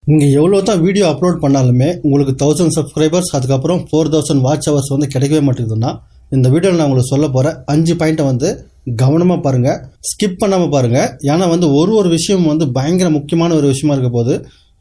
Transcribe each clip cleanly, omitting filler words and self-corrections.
நீங்கள் எவ்வளோ தான் வீடியோ அப்லோட் பண்ணாலுமே உங்களுக்கு 1000 சப்ஸ்கிரைபர்ஸ் அதுக்கப்புறம் 4000 வாட்ச் ஹவர்ஸ் வந்து கிடைக்கவே மாட்டேங்குதுன்னா இந்த வீடியோவில் நான் உங்களுக்கு சொல்ல போகிற 5 பாயிண்ட்டை வந்து கவனமாக பாருங்கள், ஸ்கிப் பண்ணாமல் பாருங்கள். ஏன்னா வந்து ஒரு விஷயம் வந்து பயங்கர முக்கியமான ஒரு விஷயமா இருக்க போது.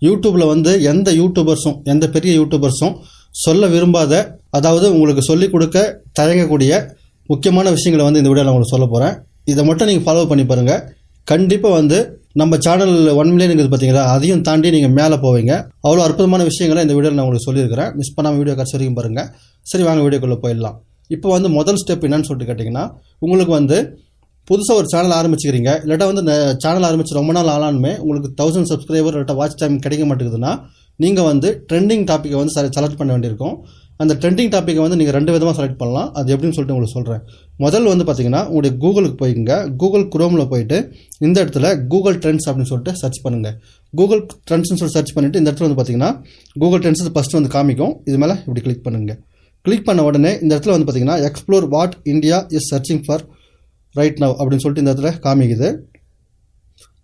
யூடியூப்பில் வந்து எந்த யூடியூபர்ஸும் எந்த பெரிய யூடியூபர்ஸும் சொல்ல விரும்பாத, அதாவது உங்களுக்கு சொல்லிக் கொடுக்க தயங்கக்கூடிய முக்கியமான விஷயங்களை வந்து இந்த வீடியோவில் நான் உங்களுக்கு சொல்ல போகிறேன். இதை மட்டும் நீங்கள் ஃபாலோ பண்ணி பாருங்கள். கண்டிப்பாக வந்து நம்ம சேனல் 1 மில்லியன் இருக்குது பார்த்தீங்களா, அதையும் தாண்டி நீங்கள் மேலே போவீங்க. அவ்வளோ அற்புதமான விஷயங்களை இந்த வீடியோவில் நான் உங்களுக்கு சொல்லியிருக்கிறேன். மிஸ் பண்ணாமல் வீடியோ கடைசி வரைக்கும் பாருங்கள். சரி, வாங்க வீடியோக்குள்ளே போயிடலாம். இப்போ வந்து முதல் ஸ்டெப் என்னன்னு சொல்லிட்டு கேட்டிங்கன்னா, உங்களுக்கு வந்து புதுசாக ஒரு சேனல் ஆரம்பிச்சுக்கிறீங்க, இல்லாட்டா வந்து சேனல் ஆரம்பிச்சு ரொம்ப நாள் ஆளானுமே உங்களுக்கு 1000 சப்ஸ்கிரைபர் இல்லாட்டா வாட்ச் டைம் கிடைக்க மாட்டேங்குதுன்னா நீங்கள் வந்து ட்ரெண்டிங் டாப்பிக்கை வந்து செலக்ட் பண்ண வேண்டியிருக்கும். அந்த ட்ரெண்டிங் டாப்பிக்கை வந்து நீங்கள் 2 விதமாக செலக்ட் பண்ணலாம். அது எப்படின்னு சொல்லிட்டு உங்களுக்கு சொல்கிறேன். முதல் வந்து பார்த்தீங்கன்னா, உங்களுடைய கூகுளுக்கு போய்க்குங்க. கூகுள் குரோமில் போயிட்டு இந்த இடத்துல கூகுள் ட்ரெண்ட்ஸ் அப்படின்னு சொல்லிட்டு சர்ச் பண்ணுங்கள். கூகுள் ட்ரெண்ட்ஸ்னு சொல்லி சர்ச் பண்ணிவிட்டு இந்த இடத்துல வந்து பார்த்தீங்கன்னா கூகுள் ட்ரெண்ட்ஸ் ஃபஸ்ட்டு வந்து காமிக்கும். இது மேலே இப்படி கிளிக் பண்ணுங்கள். கிளிக் பண்ண உடனே இந்த இடத்துல வந்து பார்த்தீங்கன்னா explore what India is searching for right now அப்படின்னு சொல்லிட்டு இந்த இடத்துல காமிக்குது.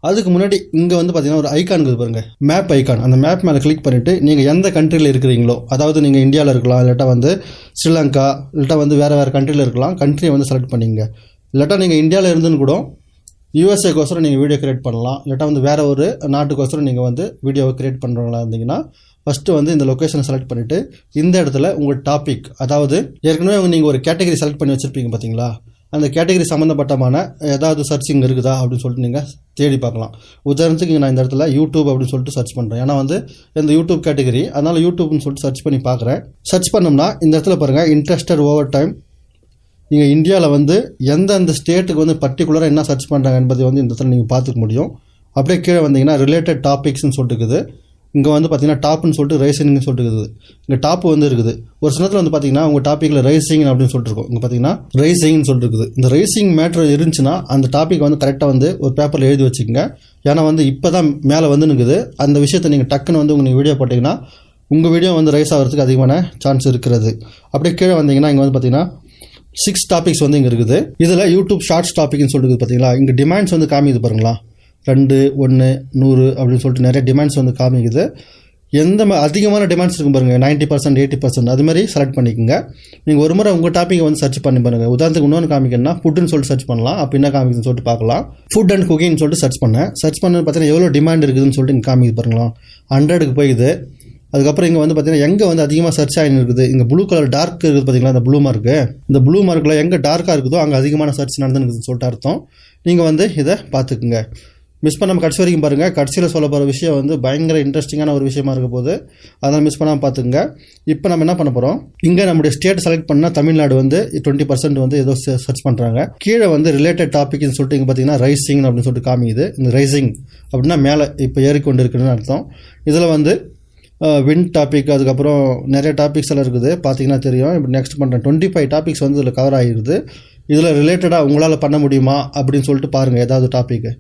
அதுக்கு முன்னாடி இங்கே வந்து பார்த்தீங்கன்னா ஒரு ஐக்கான் இருக்குது பாருங்கள், மேப் ஐக்கான். அந்த மேப் மேலே கிளிக் பண்ணிவிட்டு நீங்கள் எந்த கண்ட்ரியில் இருக்கிறீங்களோ, அதாவது நீங்கள் இந்தியாவில் இருக்கலாம், இல்லாட்டா வந்து ஸ்ரீலங்கா, இல்லாட்டா வந்து வேறு கண்ட்ரியில் இருக்கலாம், கண்ட்ரியை வந்து செலக்ட் பண்ணிங்க. இல்லாட்டா நீங்கள் இந்தியாவில் இருந்துன்னு கூட யூஎஸ்ஏக்கோசரம் நீங்கள் வீடியோ கிரியேட் பண்ணலாம், இல்லாட்டா வந்து வேறு ஒரு நாட்டுக்கோசரம் நீங்கள் வந்து வீடியோவை கிரியேட் பண்ணுறவங்களா இருந்தீங்கன்னா ஃபஸ்ட்டு வந்து இந்த லொக்கேஷனை செலக்ட் பண்ணிவிட்டு இந்த இடத்துல உங்கள் டாபிக், அதாவது ஏற்கனவே நீங்கள் ஒரு கேட்டகரி செலக்ட் பண்ணி வச்சுருப்பீங்க பார்த்தீங்களா, அந்த கேட்டகரி சம்மந்தப்பட்டமான ஏதாவது சர்ச்சிங் இருக்குதா அப்படின்னு சொல்லிட்டு நீங்கள் தேடி பார்க்கலாம். உதாரணத்துக்கு நான் இந்த இடத்துல யூடியூப் அப்படின்னு சொல்லிட்டு சர்ச் பண்ணுறேன். ஏன்னா வந்து இந்த யூடியூப் கேட்டகரி, அதனால் யூடியூப்னு சொல்லிட்டு சர்ச் பண்ணி பார்க்குறேன். சர்ச் பண்ணோம்னா இந்த இடத்துல பாருங்கள், இன்ட்ரெஸ்டட் ஓவர் டைம். நீங்கள் இந்தியாவில் வந்து எந்தெந்த ஸ்டேட்டுக்கு வந்து பர்டிகுலராக என்ன சர்ச் பண்ணுறாங்க என்பதை வந்து இந்த இடத்துல நீங்கள் பார்த்துக்க முடியும். அப்படியே கீழே வந்தீங்கன்னா ரிலேட்டட் டாபிக்ஸ்னு சொல்லிட்டு இருக்குது. இங்கே வந்து பார்த்தீங்கன்னா டாப்னு சொல்லிட்டு ரைசிங்னு சொல்லிட்டு இருக்குது. இங்கே டாப் வந்து இருக்குது. ஒரு சில நேரத்தில் வந்து பார்த்தீங்கன்னா உங்கள் டாப்பிக்கில் ரைசிங் அப்படின்னு சொல்லிட்டு இருக்கும். இங்கே பார்த்தீங்கன்னா ரைசிங்னு சொல்லிட்டு இருக்குது. இந்த ரைசிங் மேட்ரு இருந்துச்சுன்னா அந்த டாப்பிக் வந்து கரெக்டாக வந்து ஒரு பேப்பரில் எழுதி வச்சுக்கோங்க. ஏன்னா வந்து இப்போ தான் மேலே வந்து நிற்குது. அந்த விஷயத்தை நீங்கள் டக்குன்னு வந்து உங்களுக்கு வீடியோ போட்டிங்கன்னா உங்கள் வீடியோ வந்து ரைஸ் ஆகிறதுக்கு அதிகமான சான்ஸ் இருக்கிறது. அப்படியே கீழே வந்தீங்கன்னா இங்கே வந்து பார்த்தீங்கன்னா 6 டாபிக்ஸ் வந்து இங்கே இருக்குது. இதில் யூடியூப் ஷார்ட்ஸ் டாபிக்னு சொல்லிட்டு பார்த்தீங்களா, இங்கே டிமாண்ட்ஸ் வந்து காமிக்குது பாருங்களா, 2, 1, 100 அப்படின்னு சொல்லிட்டு நிறைய டிமாண்ட்ஸ் வந்து காமிக்குது. எந்த அதிகமான டிமாண்ட்ஸ் இருக்கும் பாருங்கள், 90%, 80%, அது மாதிரி செலக்ட் பண்ணிக்கோங்க. நீங்கள் ஒரு முறை உங்கள் டாப்பிக்கை வந்து சர்ச் பண்ணி பாருங்கள். உதாரணத்துக்கு இன்னொன்று காமிக்கணும்னா ஃபுட்டுன்னு சொல்லிட்டு சர்ச் பண்ணலாம். அப்போ என்ன காமிக்குதுன்னு சொல்லிட்டு பார்க்கலாம். ஃபுட் அண்ட் குக்கிங்னு சொல்லிட்டு சர்ச் பண்ண பார்த்தீங்கன்னா எவ்வளோ டிமாண்ட் இருக்குதுன்னு சொல்லிட்டு இங்கே காமிக்குது பாருங்களா, 100க்கு போயிடுது. அதுக்கப்புறம் இங்கே வந்து பார்த்தீங்கன்னா எங்கே வந்து அதிகமாக சர்ச் ஆகின்னு இருக்குது, இங்கே ப்ளூ கலர் டார்க் இருக்குது பார்த்தீங்களா, இந்த ப்ளூ மார்க்கு, இந்த ப்ளூ மார்க்கில் எங்கே டார்க்காக இருக்குதோ அங்கே அதிகமான சர்ச் நடந்துருக்குதுன்னு சொல்லிட்டு அர்த்தம். நீங்கள் வந்து இதை பார்த்துக்குங்க. மிஸ் பண்ணாமல் கடைசி வரைக்கும் பாருங்கள். கடைசியில் சொல்ல போகிற விஷயம் வந்து பயங்கர இன்ட்ரெஸ்டிங்கான ஒரு விஷயமா இருக்க போது, அதனால் மிஸ் பண்ணாமல் பார்த்துக்குங்க. இப்போ நம்ம என்ன பண்ண போகிறோம், இங்கே நம்முடைய ஸ்டேட் செலக்ட் பண்ணால் தமிழ்நாடு வந்து 20% வந்து ஏதோ சர்ச் பண்ணுறாங்க. கீழே வந்து ரிலேட்டட் டாபிக்னு சொல்லிட்டு இங்கே பார்த்தீங்கன்னா ரைசிங் அப்படின்னு சொல்லிட்டு காமிக்குது. இந்த ரைசிங் அப்படின்னா மேலே இப்போ ஏறிக்கொண்டு இருக்குன்னு அர்த்தம். இதில் வந்து விண்ட் டாபிக், அதுக்கப்புறம் நிறைய டாபிக்ஸ் எல்லாம் இருக்குது, பார்த்தீங்கன்னா தெரியும். இப்போ நெக்ஸ்ட் பண்ணுறேன், 25 டாபிக்ஸ் வந்து இதில் கவர் ஆகிடுது. இதில் ரிலேட்டடாக உங்களால் பண்ண முடியுமா அப்படின்னு சொல்லிட்டு பாருங்கள். ஏதாவது டாப்பிக்கு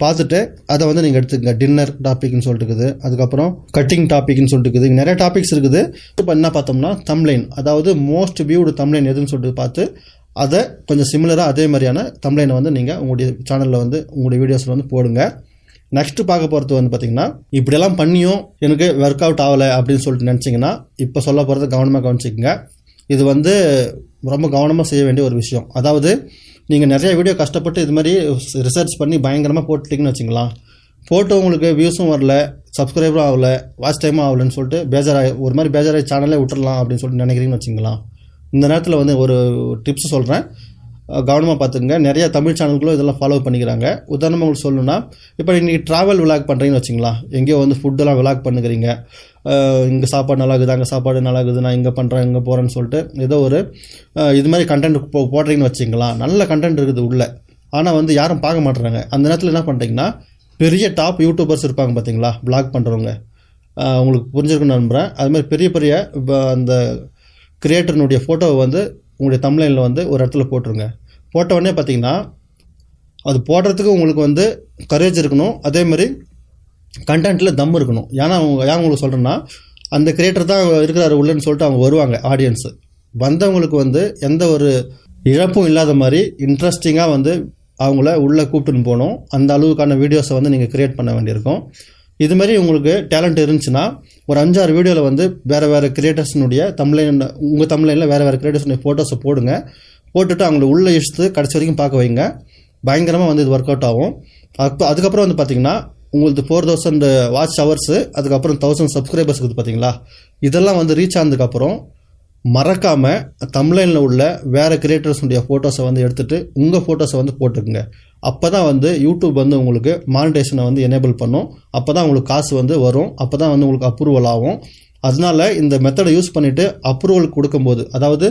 பார்த்துட்டு அதை வந்து நீங்கள் எடுத்துக்கங்க. டின்னர் டாபிக்னு சொல்லிட்டு இருக்குது, அதுக்கப்புறம் கட்டிங் டாபிக்னு சொல்லிட்டு இருக்குது. இங்கே நிறைய டாபிக்ஸ் இருக்குது. இப்போ என்ன பார்த்தோம்னா தம்ப்லைன், அதாவது மோஸ்ட் வியூடு தம்ப்லைன் எதுன்னு சொல்லிட்டு பார்த்து அதை கொஞ்சம் சிமிலராக அதே மாதிரியான தம்ப்லைனை வந்து நீங்கள் உங்களுடைய சேனலில் வந்து உங்களுடைய வீடியோஸில் வந்து போடுங்க. நெக்ஸ்ட்டு பார்க்க போகிறது வந்து பார்த்திங்கன்னா, இப்படியெல்லாம் பண்ணியும் எனக்கு ஒர்க் அவுட் ஆகலை அப்படின்னு சொல்லிட்டு நினச்சிங்கன்னா இப்போ சொல்ல போகிறத கவனமாக கவனிச்சிக்கங்க. இது வந்து ரொம்ப கவனமாக செய்ய வேண்டிய ஒரு விஷயம். அதாவது நீங்கள் நிறைய வீடியோ கஷ்டப்பட்டு இது மாதிரி ரிசர்ச் பண்ணி பயங்கரமாக போட்டுட்டிங்கன்னு வச்சுக்கலாம், போட்டு உங்களுக்கு வியூஸும் வரல, சப்ஸ்கிரைபரும் ஆகலை, வாட்ச் டைமும் ஆகலைன்னு சொல்லிட்டு ஒரு மாதிரி பேஜாராகி சேனலே விட்டுடலாம் அப்படின்னு சொல்லிட்டு நினைக்கிறீங்கன்னு வச்சுக்கலாம். இந்த நேரத்தில் வந்து ஒரு டிப்ஸ் சொல்கிறேன், கவனமாக பார்த்துங்க. நிறைய தமிழ் சேனல்களும் இதெல்லாம் ஃபாலோ பண்ணிக்கிறாங்க. உதாரணமாக உங்களுக்கு சொல்லணும்னா, இப்போ நீங்கள் ட்ராவல் விளாக் பண்ணுறீங்கன்னு வச்சுங்களேன், எங்கேயோ வந்து ஃபுட்டெல்லாம் விளாக் பண்ணுக்கிறீங்க, இங்கே சாப்பாடு நல்லா இருக்குது, அங்கே சாப்பாடு நல்லா இருக்குது, நான் இங்கே பண்ணுறேன் இங்கே போகிறேன்னு சொல்லிட்டு ஏதோ ஒரு இது மாதிரி கண்டென்ட் போடுறீங்கன்னு வச்சுங்களா, நல்ல கண்டென்ட் இருக்குது உள்ளே, ஆனால் வந்து யாரும் பார்க்க மாட்டுறாங்க. அந்த நேரத்தில் என்ன பண்ணுறீங்கன்னா, பெரிய டாப் யூடியூபர்ஸ் இருப்பாங்க பார்த்தீங்களா, விளாக் பண்ணுறவங்க, உங்களுக்கு புரிஞ்சிருக்குன்னு நம்புகிறேன். அதுமாதிரி பெரிய அந்த கிரியேட்டர்னுடைய ஃபோட்டோவை வந்து உங்களுடைய தம்ப்லைனில் வந்து ஒரு இடத்துல போட்டுருங்க. போட்டவுடனே பார்த்தீங்கன்னா அது போடுறதுக்கு உங்களுக்கு வந்து கரேஜ் இருக்கணும், அதேமாதிரி கண்டென்ட்டில் தம் இருக்கணும். ஏன்னா ஏன் உங்களுக்கு சொல்கிறேன்னா, அந்த கிரியேட்டர் தான் இருக்கிறாரு உள்ளன்னு சொல்லிட்டு அவங்க வருவாங்க. ஆடியன்ஸு வந்தவங்களுக்கு வந்து எந்த ஒரு இழப்பும் இல்லாத மாதிரி இன்ட்ரெஸ்டிங்காக வந்து அவங்கள உள்ளே கூப்பிட்டுன்னு போகணும். அந்த அளவுக்கான வீடியோஸை வந்து நீங்கள் க்ரியேட் பண்ண வேண்டியிருக்கும். இது மாதிரி உங்களுக்கு டேலண்ட் இருந்துச்சுன்னா ஒரு 5-6 வீடியோவில் வந்து வேறு கிரியேட்டர்ஸினுடைய தம்ப்லைன், உங்கள் தம்ப்லைனில் வேறு கிரியேட்டர்ஸுடைய ஃபோட்டோஸை போடுங்க. போட்டுட்டு அவங்களை உள்ளே இழுத்து கடைசி வரைக்கும் பார்க்க வைங்க. பயங்கரமாக வந்து இது ஒர்க் அவுட் ஆகும். அதுக்கப்புறம் வந்து பார்த்திங்கன்னா உங்களுக்கு 4000 வாட்ச் ஹவர்ஸு, அதுக்கப்புறம் 1000 சப்ஸ்கிரைபர்ஸ் இருக்குது பார்த்தீங்களா, இதெல்லாம் வந்து ரீச் ஆனதுக்கப்புறம் மறக்காமல் தம்ப்லைனில் உள்ள வேறு கிரியேட்டர்ஸுடைய ஃபோட்டோஸை வந்து எடுத்துகிட்டு உங்கள் ஃபோட்டோஸை வந்து போட்டுக்குங்க. அப்போ தான் வந்து யூடியூப் வந்து உங்களுக்கு மானிட்டேஷனை வந்து எனேபிள் பண்ணும். அப்போ தான் உங்களுக்கு காசு வந்து வரும். அப்போ தான் வந்து உங்களுக்கு அப்ரூவல் ஆகும். அதனால இந்த மெத்தடை யூஸ் பண்ணிவிட்டு அப்ரூவல் கொடுக்கும்போது, அதாவது